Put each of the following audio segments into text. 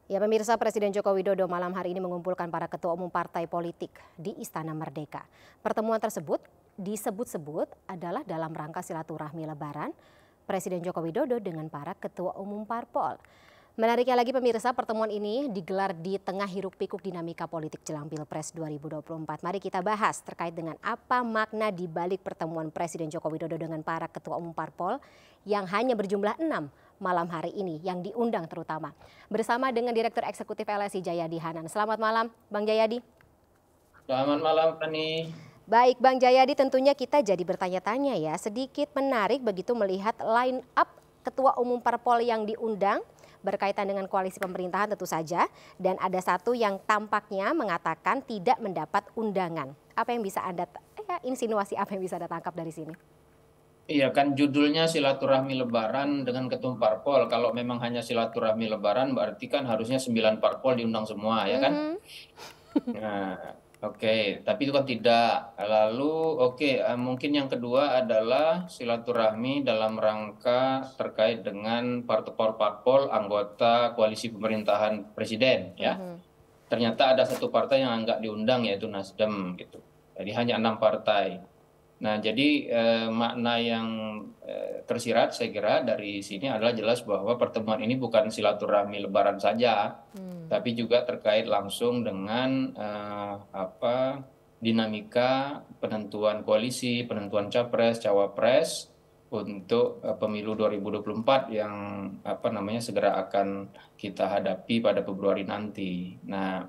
Ya, pemirsa, Presiden Joko Widodo malam hari ini mengumpulkan para ketua umum partai politik di Istana Merdeka. Pertemuan tersebut disebut-sebut adalah dalam rangka silaturahmi Lebaran Presiden Joko Widodo dengan para ketua umum parpol. Menariknya lagi pemirsa, pertemuan ini digelar di tengah hiruk-pikuk dinamika politik jelang Pilpres 2024. Mari kita bahas terkait dengan apa makna di balik pertemuan Presiden Joko Widodo dengan para ketua umum parpol yang hanya berjumlah 6 malam hari ini yang diundang terutama. Bersama dengan Direktur Eksekutif LSI Jayadi Hanan. Selamat malam Bang Jayadi. Selamat malam, Fani. Baik Bang Jayadi, tentunya kita jadi bertanya-tanya ya. Sedikit menarik begitu melihat line up ketua umum parpol yang diundang berkaitan dengan koalisi pemerintahan tentu saja. Dan ada satu yang tampaknya mengatakan tidak mendapat undangan. Apa yang bisa Anda, insinuasi apa yang bisa Anda tangkap dari sini? Iya kan judulnya silaturahmi Lebaran dengan ketum parpol. Kalau memang hanya silaturahmi Lebaran berarti kan harusnya 9 parpol diundang semua ya kan? Nah, oke. Tapi itu kan tidak. Lalu mungkin yang kedua adalah silaturahmi dalam rangka terkait dengan parpol-parpol anggota koalisi pemerintahan presiden ya. Ternyata ada satu partai yang nggak diundang yaitu Nasdem gitu. Jadi hanya 6 partai. Nah, jadi makna yang tersirat saya kira dari sini adalah jelas bahwa pertemuan ini bukan silaturahmi Lebaran saja, tapi juga terkait langsung dengan dinamika penentuan koalisi, penentuan capres, cawapres untuk pemilu 2024 yang segera akan kita hadapi pada Februari nanti. Nah,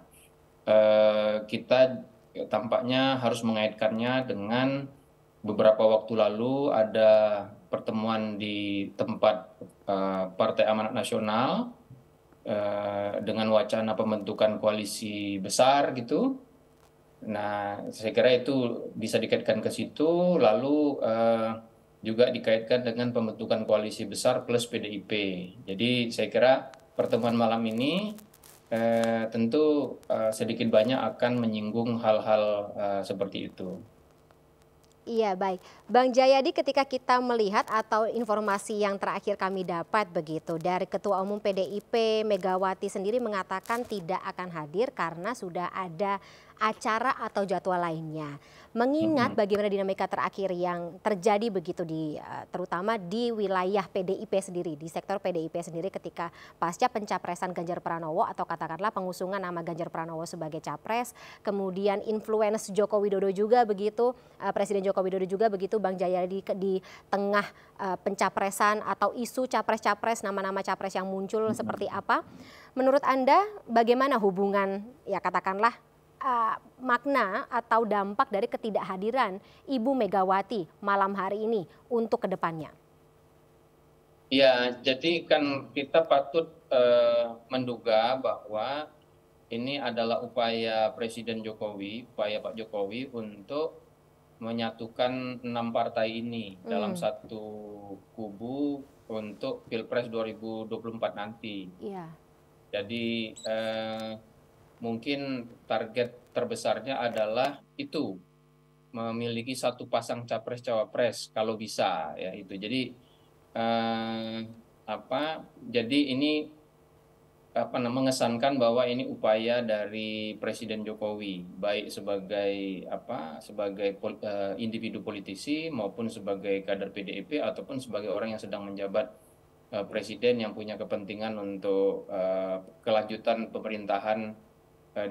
kita tampaknya harus mengaitkannya dengan beberapa waktu lalu ada pertemuan di tempat Partai Amanat Nasional dengan wacana pembentukan koalisi besar gitu. Nah, saya kira itu bisa dikaitkan ke situ, lalu juga dikaitkan dengan pembentukan koalisi besar plus PDIP. Jadi saya kira pertemuan malam ini tentu sedikit banyak akan menyinggung hal-hal seperti itu. Iya, baik. Bang Jayadi, ketika kita melihat atau informasi yang terakhir kami dapat begitu dari Ketua Umum PDIP Megawati sendiri mengatakan tidak akan hadir karena sudah ada acara atau jadwal lainnya. Mengingat bagaimana dinamika terakhir yang terjadi begitu terutama di wilayah PDIP sendiri, di sektor PDIP sendiri ketika pasca pencapresan Ganjar Pranowo atau katakanlah pengusungan nama Ganjar Pranowo sebagai capres, kemudian influence Joko Widodo juga begitu, Presiden Joko Widodo juga begitu Bang Jayadi di tengah pencapresan atau isu capres-capres, nama-nama capres yang muncul seperti apa. Menurut Anda bagaimana hubungan ya katakanlah makna atau dampak dari ketidakhadiran Ibu Megawati malam hari ini untuk kedepannya? Ya, jadi kan kita patut menduga bahwa ini adalah upaya Presiden Jokowi, upaya Pak Jokowi untuk menyatukan 6 partai ini dalam satu kubu untuk Pilpres 2024 nanti. Iya. Jadi mungkin target terbesarnya adalah itu, memiliki satu pasang capres-cawapres kalau bisa ya itu. Jadi jadi ini mengesankan bahwa ini upaya dari Presiden Jokowi baik sebagai individu politisi maupun sebagai kader PDIP ataupun sebagai orang yang sedang menjabat presiden yang punya kepentingan untuk kelanjutan pemerintahan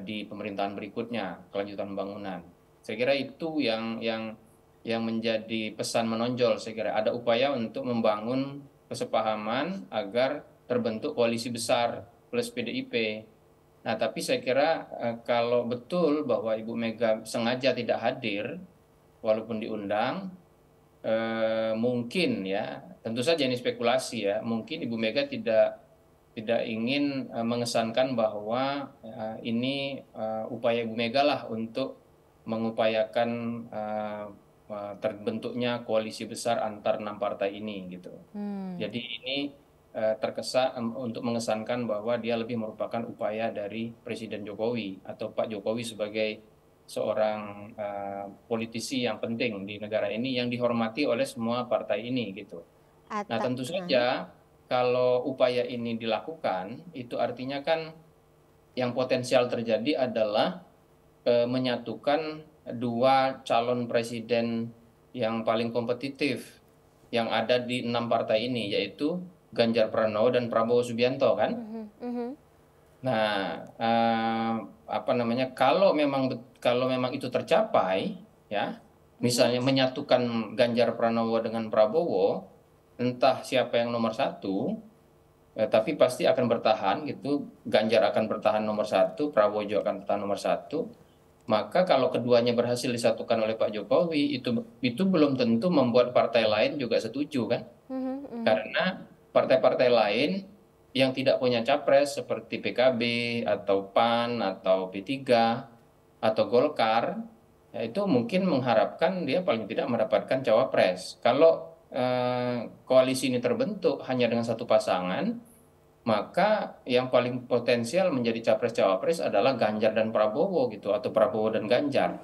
di pemerintahan berikutnya, kelanjutan pembangunan. Saya kira itu yang menjadi pesan menonjol. Saya kira ada upaya untuk membangun kesepahaman agar terbentuk koalisi besar plus PDIP. Nah, tapi saya kira kalau betul bahwa Ibu Mega sengaja tidak hadir, walaupun diundang, mungkin ya, tentu saja ini spekulasi ya, mungkin Ibu Mega tidak ingin mengesankan bahwa ini upaya Ibu Mega lah untuk mengupayakan terbentuknya koalisi besar antar 6 partai ini gitu. Jadi ini terkesan untuk mengesankan bahwa dia lebih merupakan upaya dari Presiden Jokowi atau Pak Jokowi sebagai seorang politisi yang penting di negara ini yang dihormati oleh semua partai ini gitu. Nah, tentu saja kalau upaya ini dilakukan itu artinya kan yang potensial terjadi adalah menyatukan dua calon presiden yang paling kompetitif yang ada di 6 partai ini, yaitu Ganjar Pranowo dan Prabowo Subianto kan. Nah, apa namanya, kalau memang itu tercapai, ya, misalnya menyatukan Ganjar Pranowo dengan Prabowo, entah siapa yang nomor satu, tapi pasti akan bertahan gitu. Ganjar akan bertahan nomor satu, Prabowo juga akan bertahan nomor satu. Maka kalau keduanya berhasil disatukan oleh Pak Jokowi, itu belum tentu membuat partai lain juga setuju kan? Karena partai-partai lain yang tidak punya capres seperti PKB atau PAN atau P3 atau Golkar, ya itu mungkin mengharapkan dia paling tidak mendapatkan cawapres. Kalau koalisi ini terbentuk hanya dengan satu pasangan, maka yang paling potensial menjadi capres-cawapres adalah Ganjar dan Prabowo gitu, atau Prabowo dan Ganjar.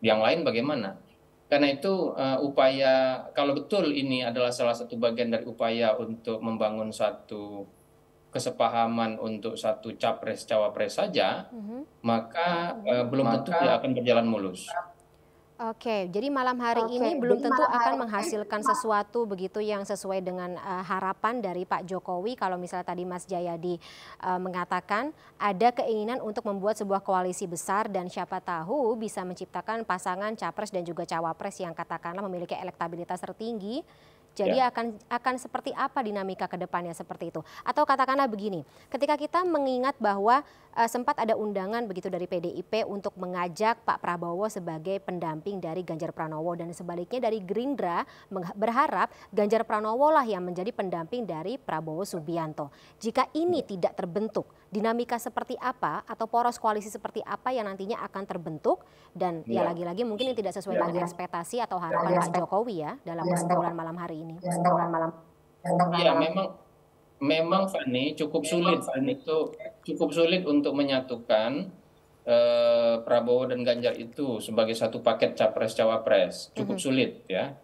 Yang lain bagaimana? Karena itu upaya, kalau betul ini adalah salah satu bagian dari upaya untuk membangun satu kesepahaman untuk satu capres-cawapres saja, maka belum tentu dia akan berjalan mulus. Oke, jadi malam hari ini belum tentu akan menghasilkan sesuatu begitu yang sesuai dengan harapan dari Pak Jokowi. Kalau misalnya tadi Mas Jayadi mengatakan ada keinginan untuk membuat sebuah koalisi besar dan siapa tahu bisa menciptakan pasangan capres dan juga cawapres yang katakanlah memiliki elektabilitas tertinggi. Jadi akan seperti apa dinamika ke depannya seperti itu? Atau katakanlah begini, ketika kita mengingat bahwa sempat ada undangan begitu dari PDIP untuk mengajak Pak Prabowo sebagai pendamping dari Ganjar Pranowo, dan sebaliknya dari Gerindra berharap Ganjar Pranowo lah yang menjadi pendamping dari Prabowo Subianto. Jika ini tidak terbentuk, dinamika seperti apa atau poros koalisi seperti apa yang nantinya akan terbentuk, dan ya lagi-lagi mungkin yang tidak sesuai dengan ekspektasi atau harapan Pak Jokowi ya dalam kesimpulan malam hari ini. Ya, memang Fani cukup sulit, untuk menyatukan Prabowo dan Ganjar itu sebagai satu paket capres cawapres, cukup sulit ya.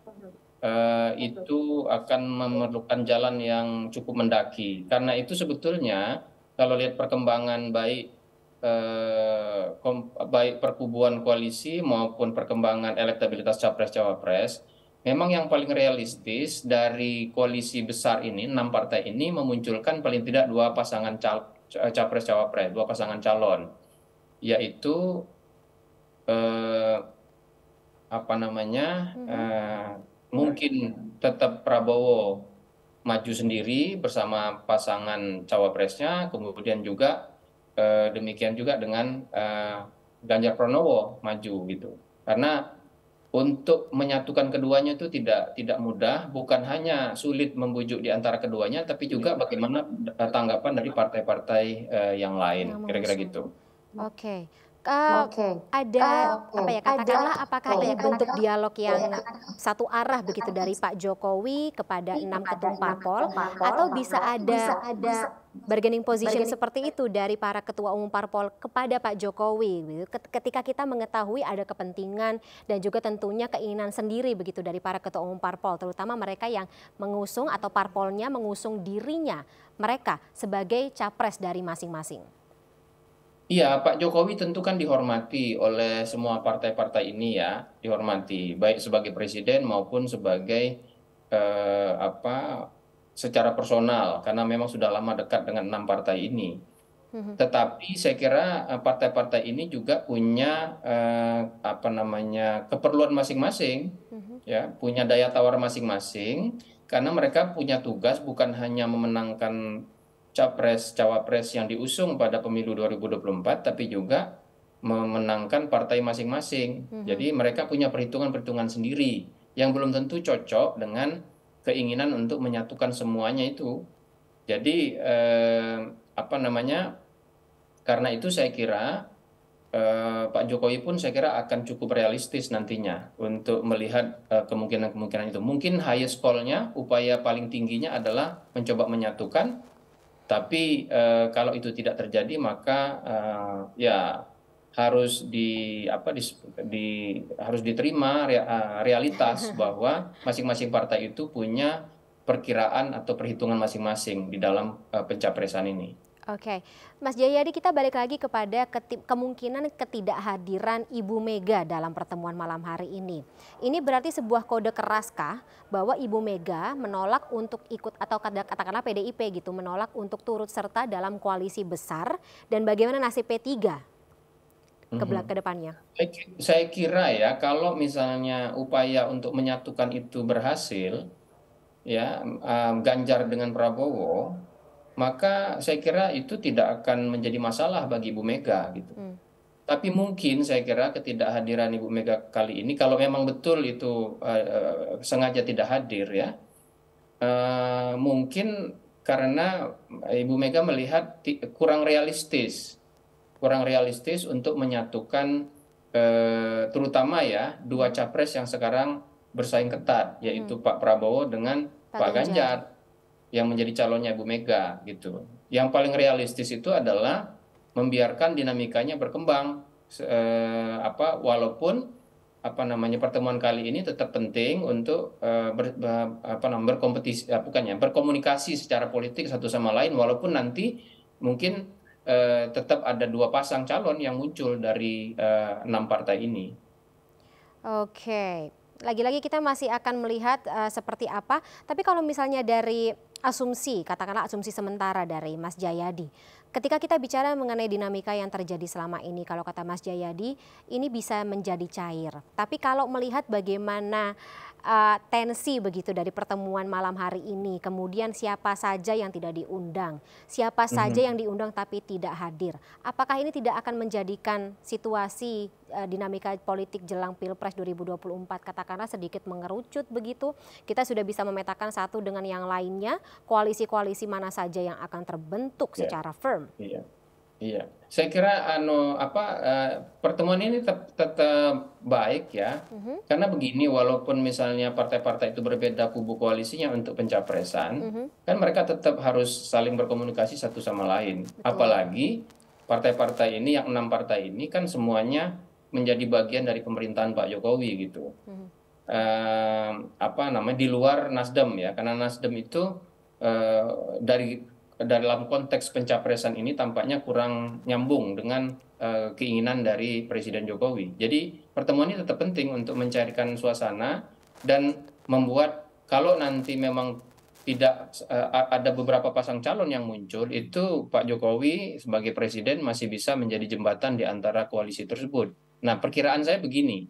Itu akan memerlukan jalan yang cukup mendaki. Karena itu sebetulnya kalau lihat perkembangan baik perkubuan koalisi maupun perkembangan elektabilitas capres cawapres, memang yang paling realistis dari koalisi besar ini, 6 partai ini memunculkan paling tidak dua pasangan capres cawapres, dua pasangan calon, yaitu mungkin tetap Prabowo maju sendiri bersama pasangan cawapresnya, kemudian juga demikian juga dengan Ganjar Pranowo maju gitu. Karena untuk menyatukan keduanya itu tidak mudah, bukan hanya sulit membujuk di antara keduanya, tapi juga bagaimana tanggapan dari partai-partai yang lain, kira-kira gitu. Oke. Ada apa ya, katakanlah apakah ini bentuk dialog yang satu arah begitu dari Pak Jokowi kepada 6 ketum parpol, atau bisa ada bargaining position seperti itu dari para ketua umum parpol kepada Pak Jokowi ketika kita mengetahui ada kepentingan dan juga tentunya keinginan sendiri begitu dari para ketua umum parpol, terutama mereka yang mengusung atau parpolnya mengusung dirinya mereka sebagai capres dari masing-masing. Iya, Pak Jokowi tentu kan dihormati oleh semua partai-partai ini ya, dihormati baik sebagai presiden maupun sebagai secara personal, karena memang sudah lama dekat dengan 6 partai ini. Tetapi saya kira partai-partai ini juga punya keperluan masing-masing, ya, punya daya tawar masing-masing, karena mereka punya tugas bukan hanya memenangkan capres-cawapres yang diusung pada pemilu 2024, tapi juga memenangkan partai masing-masing. Jadi mereka punya perhitungan-perhitungan sendiri yang belum tentu cocok dengan keinginan untuk menyatukan semuanya itu. Jadi karena itu saya kira Pak Jokowi pun saya kira akan cukup realistis nantinya untuk melihat kemungkinan-kemungkinan itu. Mungkin highest call-nya, upaya paling tingginya adalah mencoba menyatukan. Tapi kalau itu tidak terjadi, maka ya harus diterima realitas bahwa masing-masing partai itu punya perkiraan atau perhitungan masing-masing di dalam pencapresan ini. Oke, Mas Jayadi, kita balik lagi kepada kemungkinan ketidakhadiran Ibu Mega dalam pertemuan malam hari ini. Ini berarti sebuah kode keraskah bahwa Ibu Mega menolak untuk ikut, atau katakanlah PDIP gitu, menolak untuk turut serta dalam koalisi besar, dan bagaimana nasib P3 ke depannya? Saya kira ya, kalau misalnya upaya untuk menyatukan itu berhasil, ya, Ganjar dengan Prabowo, maka saya kira itu tidak akan menjadi masalah bagi Ibu Mega gitu. Tapi mungkin saya kira ketidakhadiran Ibu Mega kali ini, kalau memang betul itu sengaja tidak hadir ya, mungkin karena Ibu Mega melihat kurang realistis untuk menyatukan terutama ya dua capres yang sekarang bersaing ketat, yaitu Pak Prabowo dengan Pak Ganjar yang menjadi calonnya Ibu Mega gitu. Yang paling realistis itu adalah membiarkan dinamikanya berkembang, walaupun pertemuan kali ini tetap penting untuk berkompetisi, berkomunikasi secara politik satu sama lain, walaupun nanti mungkin tetap ada dua pasang calon yang muncul dari 6 partai ini. Oke, lagi-lagi kita masih akan melihat seperti apa. Tapi kalau misalnya dari asumsi, katakanlah asumsi sementara dari Mas Jayadi, ketika kita bicara mengenai dinamika yang terjadi selama ini, kalau kata Mas Jayadi, ini bisa menjadi cair. Tapi kalau melihat bagaimana tensi begitu dari pertemuan malam hari ini, kemudian siapa saja yang tidak diundang, siapa saja yang diundang tapi tidak hadir, apakah ini tidak akan menjadikan situasi dinamika politik jelang Pilpres 2024 katakanlah sedikit mengerucut begitu? Kita sudah bisa memetakan satu dengan yang lainnya, koalisi-koalisi mana saja yang akan terbentuk secara firm. Iya, saya kira pertemuan ini tetap baik ya, karena begini, walaupun misalnya partai-partai itu berbeda kubu koalisinya untuk pencapresan, kan mereka tetap harus saling berkomunikasi satu sama lain. Betul. Apalagi partai-partai ini, yang 6 partai ini kan semuanya menjadi bagian dari pemerintahan Pak Jokowi gitu. Di luar Nasdem ya, karena Nasdem itu dalam konteks pencapresan ini tampaknya kurang nyambung dengan keinginan dari Presiden Jokowi. Jadi pertemuan ini tetap penting untuk mencairkan suasana dan membuat, kalau nanti memang tidak ada beberapa pasang calon yang muncul, itu Pak Jokowi sebagai Presiden masih bisa menjadi jembatan di antara koalisi tersebut. Nah, perkiraan saya begini,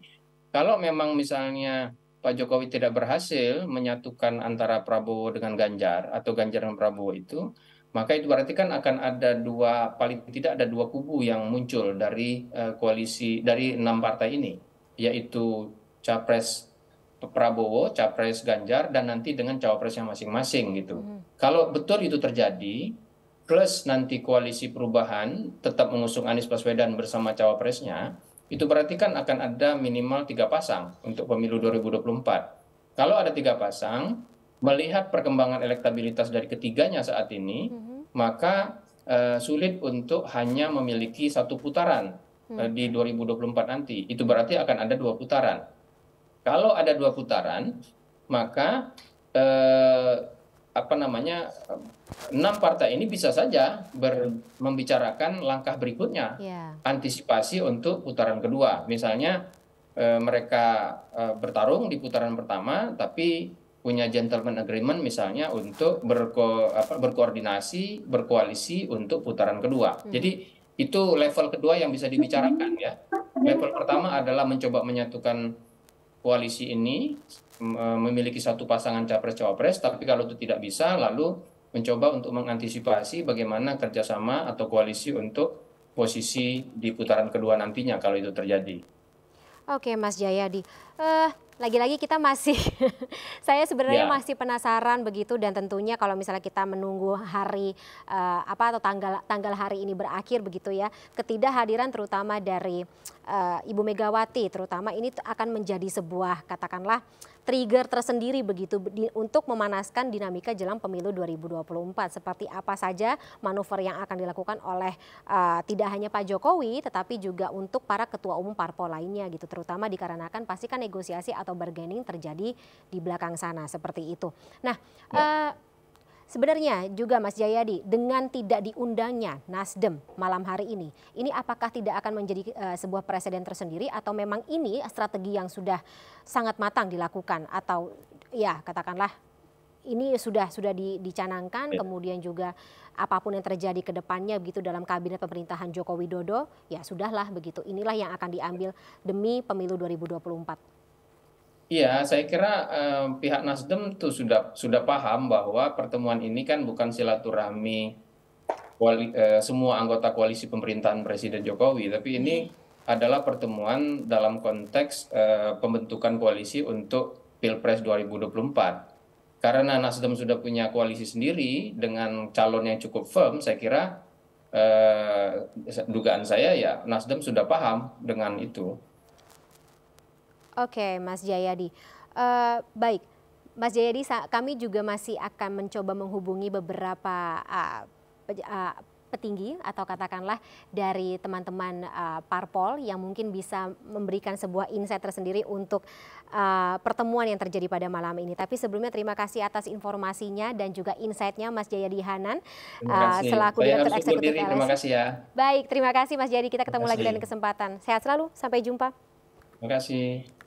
kalau memang misalnya Pak Jokowi tidak berhasil menyatukan antara Prabowo dengan Ganjar atau Ganjar dan Prabowo itu, maka itu berarti kan akan ada paling tidak ada dua kubu yang muncul dari koalisi dari 6 partai ini, yaitu Capres Prabowo, Capres Ganjar, dan nanti dengan cawapresnya masing-masing gitu. Kalau betul itu terjadi, plus nanti koalisi perubahan tetap mengusung Anies Baswedan bersama cawapresnya, itu berarti kan akan ada minimal 3 pasang untuk pemilu 2024. Kalau ada 3 pasang, melihat perkembangan elektabilitas dari ketiganya saat ini, maka sulit untuk hanya memiliki satu putaran di 2024 nanti. Itu berarti akan ada 2 putaran. Kalau ada 2 putaran, maka 6 partai ini bisa saja membicarakan langkah berikutnya, antisipasi untuk putaran kedua. Misalnya mereka bertarung di putaran pertama, tapi punya gentleman agreement misalnya untuk berkoordinasi, berkoalisi untuk putaran kedua. Jadi itu level kedua yang bisa dibicarakan ya. Level pertama adalah mencoba menyatukan koalisi ini, memiliki satu pasangan capres-cawapres, tapi kalau itu tidak bisa, lalu mencoba untuk mengantisipasi bagaimana kerjasama atau koalisi untuk posisi di putaran kedua nantinya kalau itu terjadi. Oke, Mas Jayadi. Lagi-lagi kita masih, saya sebenarnya masih penasaran begitu, dan tentunya kalau misalnya kita menunggu hari atau tanggal hari ini berakhir begitu ya, ketidakhadiran terutama dari Ibu Megawati terutama ini akan menjadi sebuah katakanlah trigger tersendiri begitu untuk memanaskan dinamika jelang pemilu 2024. Seperti apa saja manuver yang akan dilakukan oleh tidak hanya Pak Jokowi tetapi juga untuk para ketua umum parpol lainnya gitu, terutama dikarenakan pasti kan negosiasi atau bargaining terjadi di belakang sana seperti itu. Nah, Sebenarnya juga Mas Jayadi, dengan tidak diundangnya Nasdem malam hari ini apakah tidak akan menjadi sebuah presiden tersendiri atau memang ini strategi yang sudah sangat matang dilakukan atau ya katakanlah ini sudah dicanangkan, kemudian juga apapun yang terjadi ke depannya begitu dalam kabinet pemerintahan Joko Widodo, ya sudahlah begitu. Inilah yang akan diambil demi pemilu 2024. Iya, saya kira pihak Nasdem tuh sudah paham bahwa pertemuan ini kan bukan silaturahmi semua anggota koalisi pemerintahan Presiden Jokowi, tapi ini adalah pertemuan dalam konteks pembentukan koalisi untuk Pilpres 2024. Karena Nasdem sudah punya koalisi sendiri dengan calon yang cukup firm, saya kira dugaan saya ya Nasdem sudah paham dengan itu. Oke, Mas Jayadi. Baik, Mas Jayadi, kami juga masih akan mencoba menghubungi beberapa petinggi atau katakanlah dari teman-teman parpol yang mungkin bisa memberikan sebuah insight tersendiri untuk pertemuan yang terjadi pada malam ini. Tapi sebelumnya terima kasih atas informasinya dan juga insight-nya Mas Jayadi Hanan selaku Direktur Eksekutif LSI. Terima kasih ya. Baik, terima kasih Mas Jayadi. Kita ketemu lagi lain kesempatan. Sehat selalu, sampai jumpa. Terima kasih.